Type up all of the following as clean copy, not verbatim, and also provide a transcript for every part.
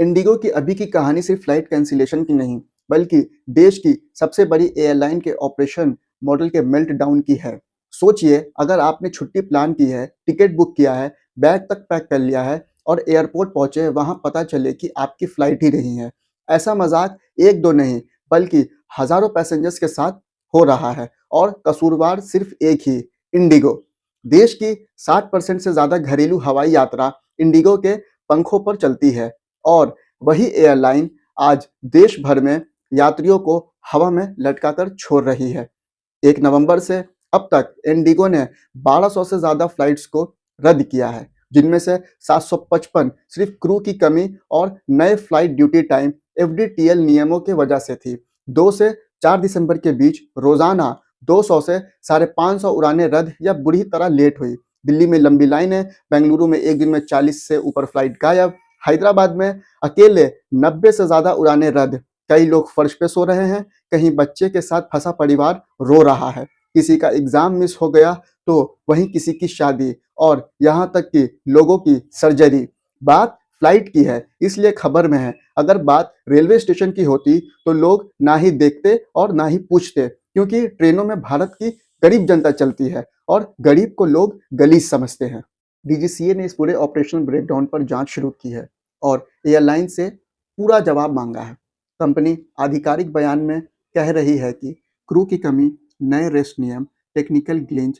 Indigo की अभी की कहानी सिर्फ फ्लाइट कैंसिलेशन की नहीं, बल्कि देश की सबसे बड़ी एयरलाइन के ऑपरेशन मॉडल के मेल्ट डाउन की है। सोचिए, अगर आपने छुट्टी प्लान की है, टिकट बुक किया है, बैग तक पैक कर लिया है और एयरपोर्ट पहुंचे, वहां पता चले कि आपकी फ्लाइट ही नहीं है। ऐसा मजाक एक दो नहीं, बल्कि हजारों पैसेंजर्स के साथ हो रहा है और कसूरवार सिर्फ एक ही, इंडिगो। देश की 60% से ज्यादा घरेलू हवाई यात्रा इंडिगो के पंखों पर चलती है और वही एयरलाइन आज देश भर में यात्रियों को हवा में लटकाकर छोड़ रही है। 1 नवंबर से अब तक इंडिगो ने 1200 से ज़्यादा फ्लाइट्स को रद्द किया है, जिनमें से 755 सिर्फ क्रू की कमी और नए फ्लाइट ड्यूटी टाइम एफडीटीएल नियमों की वजह से थी। 2 से 4 दिसंबर के बीच रोजाना 200 से 550 उड़ानें रद्द या बुरी तरह लेट हुई। दिल्ली में लंबी लाइनें, बेंगलुरु में एक दिन में 40 से ऊपर फ्लाइट गायब, हैदराबाद में अकेले 90 से ज़्यादा उड़ानें रद्द। कई लोग फर्श पे सो रहे हैं, कहीं बच्चे के साथ फंसा परिवार रो रहा है, किसी का एग्जाम मिस हो गया तो वहीं किसी की शादी और यहाँ तक कि लोगों की सर्जरी। बात फ्लाइट की है इसलिए खबर में है, अगर बात रेलवे स्टेशन की होती तो लोग ना ही देखते और ना ही पूछते, क्योंकि ट्रेनों में भारत की गरीब जनता चलती है और गरीब को लोग गलीज समझते हैं। डीजीसीए ने इस पूरे ऑपरेशनल ब्रेकडाउन पर जांच शुरू की है और एयरलाइन से पूरा जवाब मांगा है। कंपनी आधिकारिक बयान में कह रही है कि क्रू की कमी, नए रेस्ट नियम, टेक्निकल ग्लिच,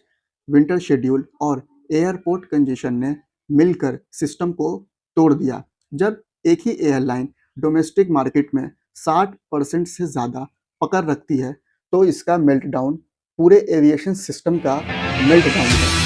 विंटर शेड्यूल और एयरपोर्ट कंजेशन ने मिलकर सिस्टम को तोड़ दिया। जब एक ही एयरलाइन डोमेस्टिक मार्केट में 60% से ज़्यादा पकड़ रखती है, तो इसका मेल्टडाउन पूरे एविएशन सिस्टम का मेल्टडाउन है।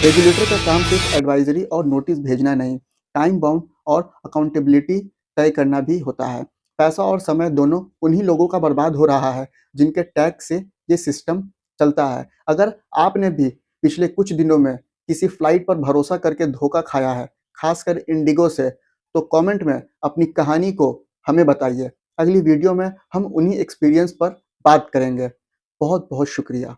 रेगुलेटर का काम सिर्फ एडवाइजरी और नोटिस भेजना नहीं, टाइम बाउंड और अकाउंटेबिलिटी तय करना भी होता है। पैसा और समय दोनों उन्हीं लोगों का बर्बाद हो रहा है जिनके टैक्स से ये सिस्टम चलता है। अगर आपने भी पिछले कुछ दिनों में किसी फ्लाइट पर भरोसा करके धोखा खाया है, खासकर इंडिगो से, तो कमेंट में अपनी कहानी को हमें बताइए। अगली वीडियो में हम उन्हीं एक्सपीरियंस पर बात करेंगे। बहुत बहुत शुक्रिया।